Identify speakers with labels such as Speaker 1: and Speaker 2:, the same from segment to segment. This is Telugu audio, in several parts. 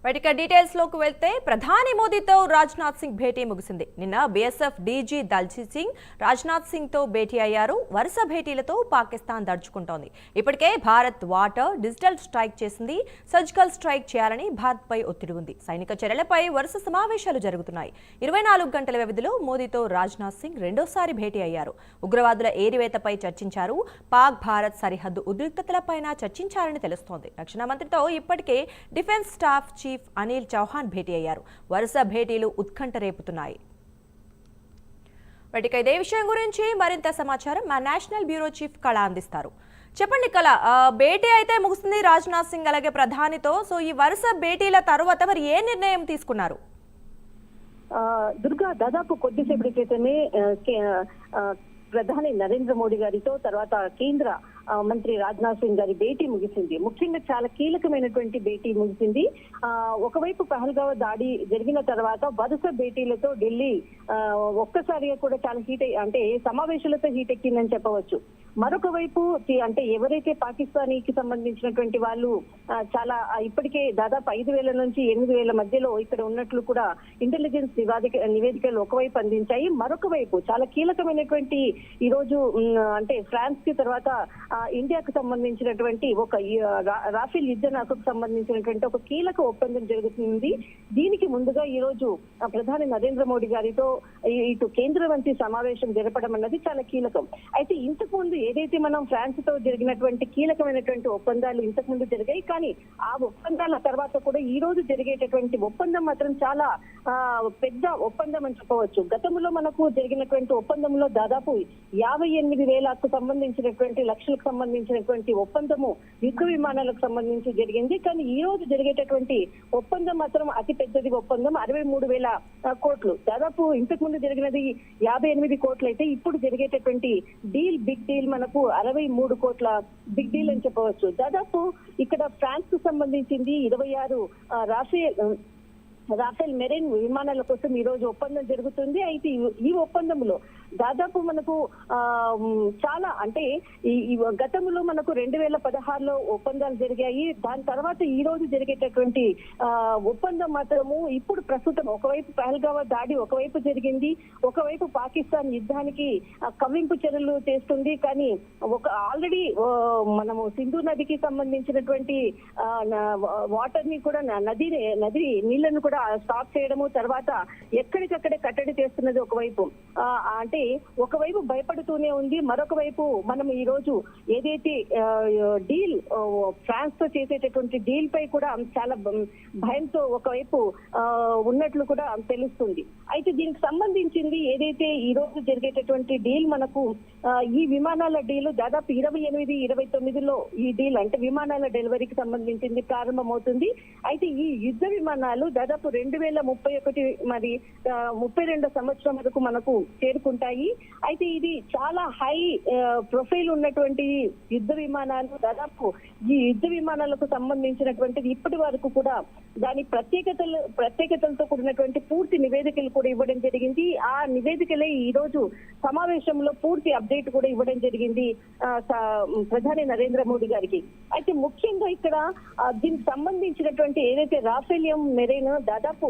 Speaker 1: వాటిక డీటెయిల్స్ లోకి వెళ్తే ప్రధాని మోదీతో రాజ్నాథ్ సింగ్ భేటీ ముగిసింది. నిన్న బీఎస్ఎఫ్ డీజీ దల్జీత్ సింగ్ రాజ్నాథ్ సింగ్ తో భేటీ అయ్యారు. వరుస భేటీలతో పాకిస్తాన్ దర్చుకుంటోంది. ఇప్పటికే భారత్ వాటర్ డిజిటల్ స్ట్రైక్ చేసింది. సర్జికల్ స్ట్రైక్ చేయాలని భారత్ పై ఒత్తిడి ఉంది. సైనిక చర్యలపై వరుస సమావేశాలు జరుగుతున్నాయి. 24 గంటల వ్యవధిలో మోదీతో రాజ్నాథ్ సింగ్ రెండోసారి భేటీ అయ్యారు. ఉగ్రవాదుల ఏరివేతపై చర్చించారు. పాక్ భారత్ సరిహద్దు ఉద్రిక్తతలపైన చర్చించారని తెలుస్తోంది. రక్షణ మంత్రితో ఇప్పటికే defence staff chief Anil Chauhan భేటీ అయ్యారు. వరుస భేటీలు ఉత్కంఠ రేపుతున్నాయి. వాటికి ఇదే విషయం గురించి మరింత సమాచారం మా నేషనల్ బ్యూరో చీఫ్ కళ అందిస్తారు. చెప్పండి కళ, భేటీ అయితే ముగిసింది రాజ్నాథ్ సింగ్ అలాగే ప్రధానితో. సో ఈ వరుస భేటీల తర్వాత మరి ఏ నిర్ణయం తీసుకున్నారు?
Speaker 2: దుర్గా, దాదాపు కొద్దిసేపటి క్రితమే ప్రధాని నరేంద్ర మోడీ గారితో తర్వాత కేంద్ర మంత్రి రాజ్నాథ్ సింగ్ గారి భేటీ ముగిసింది. ముఖ్యంగా చాలా కీలకమైనటువంటి భేటీ ముగిసింది. ఒకవైపు పహల్గావ్ దాడి జరిగిన తర్వాత వరుస భేటీలతో ఢిల్లీ ఒక్కసారిగా కూడా చాలా అంటే సమావేశాలతో హీట్ ఎక్కిందని చెప్పవచ్చు. మరొక వైపు అంటే ఎవరైతే పాకిస్తానీకి సంబంధించినటువంటి వాళ్ళు చాలా ఇప్పటికే దాదాపు 5,000 నుంచి 8,000 మధ్యలో ఇక్కడ ఉన్నట్లు కూడా ఇంటెలిజెన్స్ నివేదికలు ఒకవైపు అందించాయి. మరొక వైపు చాలా కీలకమైనటువంటి ఈ రోజు అంటే ఫ్రాన్స్ కి తర్వాత ఇండియాకు సంబంధించినటువంటి ఒక రాఫెల్ యుద్ధ నౌకకు సంబంధించినటువంటి ఒక కీలక ఒప్పందం జరుగుతుంది. దీనికి ముందుగా ఈ రోజు ప్రధాని నరేంద్ర మోడీ గారితో ఇటు కేంద్ర మంత్రి సమావేశం జరపడం అన్నది చాలా కీలకం. అయితే ఇంతకు ముందు ఏదైతే మనం ఫ్రాన్స్ తో జరిగినటువంటి కీలకమైనటువంటి ఒప్పందాలు ఇంతకు ముందు జరిగాయి, కానీ ఆ ఒప్పందాల తర్వాత కూడా ఈ రోజు జరిగేటటువంటి ఒప్పందం మాత్రం చాలా పెద్ద ఒప్పందం అని చెప్పవచ్చు. గతంలో మనకు జరిగినటువంటి ఒప్పందంలో దాదాపు 58,000కు సంబంధించినటువంటి లక్షలకు సంబంధించినటువంటి ఒప్పందము యుద్ధ విమానాలకు సంబంధించి జరిగింది. కానీ ఈ రోజు జరిగేటటువంటి ఒప్పందం మాత్రం అతి పెద్దది ఒప్పందం 63,000 కోట్లు. దాదాపు ఇంతకు ముందు జరిగినది 58 కోట్లు అయితే ఇప్పుడు జరిగేటటువంటి బిగ్ డీల్ మనకు 63 కోట్ల బిగ్ డీల్ అని చెప్పవచ్చు. దాదాపు ఇక్కడ ఫ్రాన్స్ కు సంబంధించింది 26 రాఫెల్ మెరైన్ విమానాల కోసం ఈ రోజు ఒప్పందం జరుగుతుంది. అయితే ఈ ఒప్పందంలో దాదాపు మనకు చాలా అంటే ఈ గతంలో మనకు 2016లో ఒప్పందాలు జరిగాయి. దాని తర్వాత ఈ రోజు జరిగేటటువంటి ఒప్పందం మాత్రము ఇప్పుడు ప్రస్తుతం ఒకవైపు పహల్గావ్ దాడి ఒకవైపు జరిగింది, ఒకవైపు పాకిస్తాన్ యుద్ధానికి కవ్వింపు చర్యలు చేస్తుంది. కానీ ఆల్రెడీ మనము సింధు నదికి సంబంధించినటువంటి వాటర్ ని కూడా నది నీళ్లను కూడా స్టాప్ చేయడము, తర్వాత ఎక్కడికక్కడే కట్టడి చేస్తున్నది ఒకవైపు. అంటే ఒకవైపు భయపడుతూనే ఉంది, మరొక వైపు మనం ఈ రోజు ఏదైతే డీల్ ఫ్రాన్స్ తో చేసేటటువంటి డీల్ పై కూడా చాలా భయంతో ఒకవైపు ఉన్నట్లు కూడా తెలుస్తుంది. అయితే దీనికి సంబంధించింది ఏదైతే ఈ రోజు జరిగేటటువంటి డీల్ మనకు ఈ విమానాల డీల్ దాదాపు 28-29లో ఈ డీల్ అంటే విమానాల డెలివరీకి సంబంధించింది ప్రారంభమవుతుంది. అయితే ఈ యుద్ధ విమానాలు దాదాపు 2031 మరి 32 సంవత్సరం వరకు మనకు చేరుకుంటాయి. అయితే ఇది చాలా హై ప్రొఫైల్ ఉన్నటువంటి యుద్ధ విమానాలు. దాదాపు ఈ యుద్ధ విమానాలకు సంబంధించినటువంటిది ఇప్పటి వరకు కూడా దాని ప్రత్యేకతలతో కూడినటువంటి పూర్తి నివేదికలు కూడా ఇవ్వడం జరిగింది. ఆ నివేదికలే ఈ రోజు సమావేశంలో పూర్తి అప్డేట్ కూడా ఇవ్వడం జరిగింది ప్రధాని నరేంద్ర మోడీ గారికి. అయితే ముఖ్యంగా ఇక్కడ దీనికి సంబంధించినటువంటి ఏదైతే రాఫెల్ మెరైన్ దాదాపు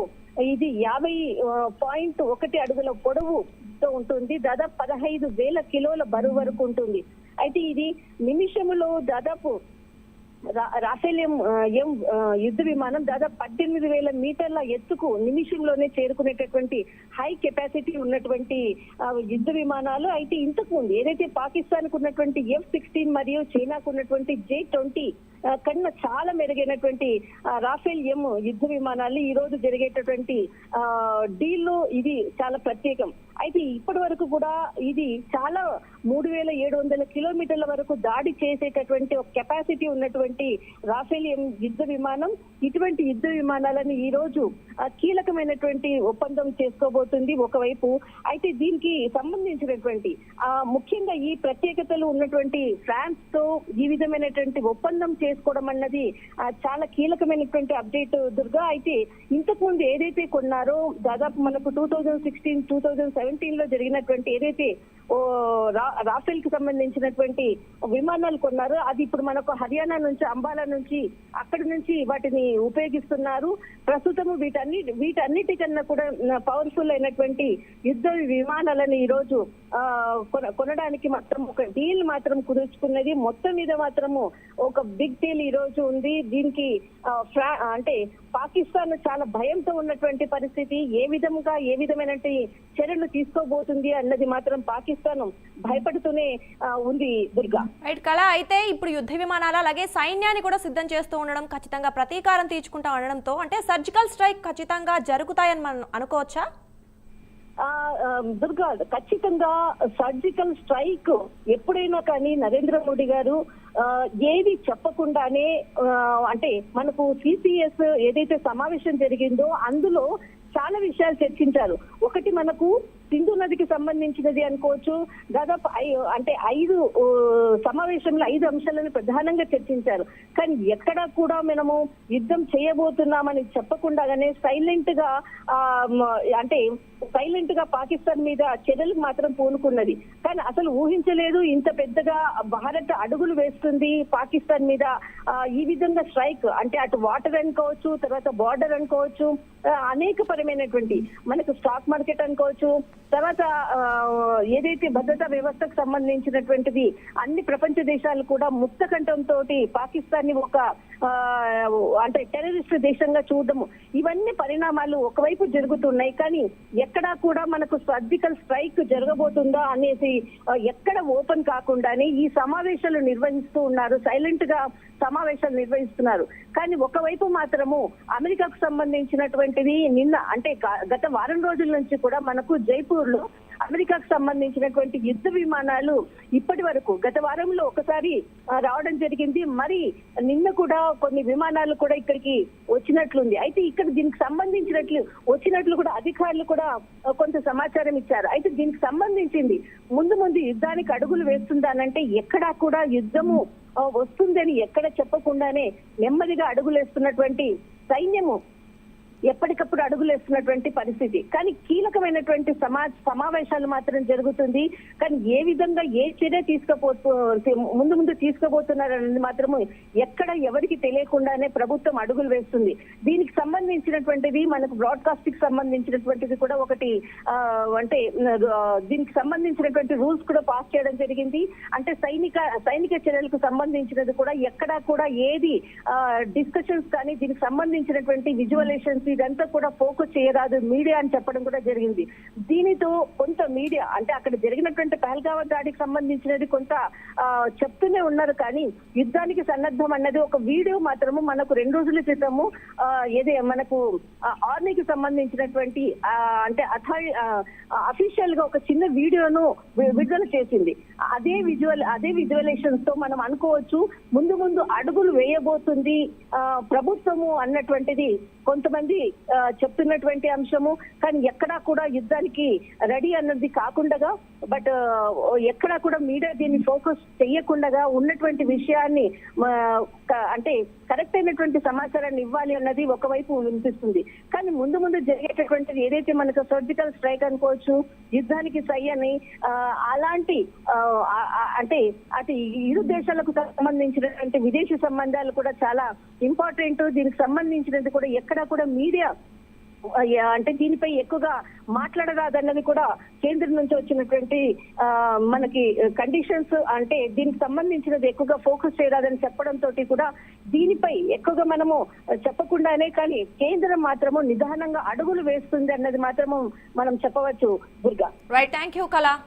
Speaker 2: ఇది 50.1 అడుగుల పొడవుతో ఉంటుంది. దాదాపు 15,000 కిలోల బరువు వరకు ఉంటుంది. అయితే ఇది నిమిషంలో దాదాపు రాఫెల్ యుద్ధ విమానం దాదాపు 18,000 మీటర్ల ఎత్తుకు నిమిషంలోనే చేరుకునేటటువంటి హై కెపాసిటీ ఉన్నటువంటి యుద్ధ విమానాలు. అయితే ఇంతకు ముందు ఏదైతే పాకిస్తాన్ కు ఉన్నటువంటి F-16 మరియు చైనాకు ఉన్నటువంటి J-20 కన్నా చాలా మెరుగైనటువంటి రాఫెల్ యుద్ధ విమానాలు ఈ రోజు జరిగేటటువంటి డీల్లో ఇది చాలా ప్రత్యేకం. అయితే ఇప్పటి వరకు కూడా ఇది చాలా 3,700 కిలోమీటర్ల వరకు దాడి చేసేటటువంటి ఒక కెపాసిటీ ఉన్నటువంటి రాఫెల్ యుద్ధ విమానం. ఇటువంటి యుద్ధ విమానాలను ఈ రోజు కీలకమైనటువంటి ఒప్పందం చేసుకోబోతుంది ఒకవైపు. అయితే దీనికి సంబంధించినటువంటి ముఖ్యంగా ఈ ప్రత్యేకతలు ఉన్నటువంటి ఫ్రాన్స్ తో ఈ విధమైనటువంటి ఒప్పందం చేసుకోవడం అన్నది చాలా కీలకమైనటువంటి అప్డేట్ దుర్గా. అయితే ఇంతకు ముందు ఏదైతే కొన్నారో దాదాపు మనకు 2016, 2017 2017 లో జరిగినటువంటి ఏదైతే రాఫెల్ కి సంబంధించినటువంటి విమానాలు కొన్నారు. అది ఇప్పుడు మనకు హర్యానా నుంచి, అంబాలా నుంచి, అక్కడి నుంచి వాటిని ఉపయోగిస్తున్నారు. ప్రస్తుతం వీటన్నిటికన్నా కూడా పవర్ఫుల్ అయినటువంటి యుద్ధ విమానాలను ఈ రోజు కొనడానికి మాత్రం ఒక డీల్ మాత్రం కుదుర్చుకున్నది. మొత్తం మీద మాత్రము ఒక బిగ్ డీల్ ఈ రోజు ఉంది. దీనికి అంటే పాకిస్తాన్ చాలా భయంతో ఉన్నటువంటి పరిస్థితి. ఏ విధమైన చర్యలు తీసుకోబోతుంది అన్నది మాత్రం పాకిస్తాన్ భయపడుతూనే ఉంది. దుర్గా
Speaker 1: రైట్ కళ, అయితే ఇప్పుడు యుద్ధ విమానాలు అలాగే సైన్యాన్ని కూడా సిద్ధం చేస్తూ ఉండడం, ఖచ్చితంగా ప్రతీకారం తీర్చుకుంటాం అనడంతో అంటే సర్జికల్ స్ట్రైక్ ఖచ్చితంగా జరుగుతాయని మనం అనుకోవచ్చా?
Speaker 2: దుర్గా, ఖచ్చితంగా సర్జికల్ స్ట్రైక్ ఎప్పుడైనా కానీ నరేంద్ర మోడీ గారు ఏది చెప్పకుండానే అంటే మనకు సిసిఎస్ ఏదైతే సమావేశం జరిగిందో అందులో చాలా విషయాలు చర్చించారు. ఒకటి మనకు సింధు నదికి సంబంధించినది అనుకోవచ్చు. దాదాపు 5 సమావేశంలో 5 అంశాలను ప్రధానంగా చర్చించారు. కానీ ఎక్కడా కూడా మనము యుద్ధం చేయబోతున్నామని చెప్పకుండానే సైలెంట్ గా పాకిస్తాన్ మీద చర్యలకు మాత్రం పూనుకున్నది. కానీ అసలు ఊహించలేదు ఇంత పెద్దగా భారత్ అడుగులు వేస్తుంది పాకిస్తాన్ మీద. ఈ విధంగా స్ట్రైక్ అంటే అటు వాటర్ అనుకోవచ్చు, తర్వాత బార్డర్ అనుకోవచ్చు, అనేక పరమైనటువంటి మనకు స్టాక్ మార్కెట్ అనుకోవచ్చు, తర్వాత ఏదైతే భద్రతా వ్యవస్థకు సంబంధించినటువంటిది అన్ని ప్రపంచ దేశాలు కూడా ముక్తకంఠంతో పాకిస్తాన్ ని ఒక టెర్రరిస్ట్ దేశంగా చూడడము, ఇవన్నీ పరిణామాలు ఒకవైపు జరుగుతున్నాయి. కానీ ఎక్కడా కూడా మనకు సర్జికల్ స్ట్రైక్ జరగబోతుందా అనేసి ఎక్కడ ఓపెన్ కాకుండానే ఈ సమావేశాలు నిర్వహిస్తూ ఉన్నారు. సైలెంట్ గా సమావేశాలు నిర్వహిస్తున్నారు. కానీ ఒకవైపు మాత్రము అమెరికాకు సంబంధించినటువంటిది నిన్న గత వారం రోజుల నుంచి కూడా మనకు జైపూర్ లో అమెరికాకు సంబంధించినటువంటి యుద్ధ విమానాలు ఇప్పటి వరకు గత వారంలో ఒకసారి రావడం జరిగింది. మరి నిన్న కూడా కొన్ని విమానాలు కూడా ఇక్కడికి వచ్చినట్లుంది. అయితే ఇక్కడ దీనికి వచ్చినట్లు కూడా అధికారులు కూడా కొంత సమాచారం ఇచ్చారు. అయితే దీనికి సంబంధించింది ముందు యుద్ధానికి అడుగులు వేస్తుందానంటే ఎక్కడా కూడా యుద్ధము వస్తుందని ఎక్కడ చెప్పకుండానే నెమ్మదిగా అడుగులేస్తున్నటువంటి సైన్యము ఎప్పటికప్పుడు అడుగులేస్తున్నటువంటి పరిస్థితి. కానీ కీలకమైనటువంటి సమావేశాలు మాత్రం జరుగుతుంది. కానీ ఏ విధంగా ఏ చర్య ముందు తీసుకోబోతున్నారనేది మాత్రము ఎక్కడ ఎవరికి తెలియకుండానే ప్రభుత్వం అడుగులు వేస్తుంది. దీనికి సంబంధించినటువంటిది మనకు బ్రాడ్కాస్ట్ కి సంబంధించినటువంటిది కూడా ఒకటి దీనికి సంబంధించినటువంటి రూల్స్ కూడా పాస్ చేయడం జరిగింది. అంటే సైనిక చర్యలకు సంబంధించినది కూడా ఎక్కడా కూడా ఏది డిస్కషన్స్ కానీ దీనికి సంబంధించినటువంటి విజువలేషన్స్ ఇదంతా కూడా ఫోకస్ చేయరాదు మీడియా అని చెప్పడం కూడా జరిగింది. దీనితో కొంత మీడియా అక్కడ జరిగినటువంటి పహల్గామ్ దాడికి సంబంధించినది కొంత చెప్తూనే ఉన్నారు. కానీ యుద్ధానికి సన్నద్ధం అన్నది ఒక వీడియో మాత్రము మనకు 2 రోజుల క్రితము మనకు ఆర్మీకి సంబంధించినటువంటి అఫీషియల్ గా ఒక చిన్న వీడియోను విడుదల చేసింది. అదే విజువలేషన్స్ తో మనం అనుకోవచ్చు ముందు అడుగులు వేయబోతుంది ప్రభుత్వము అన్నటువంటిది కొంతమంది చెప్తున్నటువంటి అంశము. కానీ ఎక్కడా కూడా యుద్ధానికి రెడీ అన్నది కాకుండా బట్ ఎక్కడా కూడా మీడియా దీన్ని ఫోకస్ చెయ్యకుండా ఉన్నటువంటి విషయాన్ని కరెక్ట్ అయినటువంటి సమాచారాన్ని ఇవ్వాలి అన్నది ఒకవైపు వినిపిస్తుంది. కానీ ముందు జరిగేటటువంటిది ఏదైతే మనకు సర్జికల్ స్ట్రైక్ అనుకోవచ్చు, యుద్ధానికి సై అని అలాంటి అటు ఇరు దేశాలకు సంబంధించినటువంటి విదేశీ సంబంధాలు కూడా చాలా ఇంపార్టెంట్. దీనికి సంబంధించినది కూడా ఎక్కడా కూడా మీడియా దీనిపై ఎక్కువగా మాట్లాడరాదన్నది కూడా కేంద్రం నుంచి వచ్చినటువంటి మనకి కండిషన్స్. దీనికి సంబంధించినది ఎక్కువగా ఫోకస్ చేయరాదని చెప్పడంతో కూడా దీనిపై ఎక్కువగా మనము చెప్పకుండానే కానీ కేంద్రం మాత్రము నిదానంగా అడుగులు వేస్తుంది అన్నది మాత్రము మనం చెప్పవచ్చు. దుర్గా,
Speaker 1: రైట్, థ్యాంక్ యూ కళ.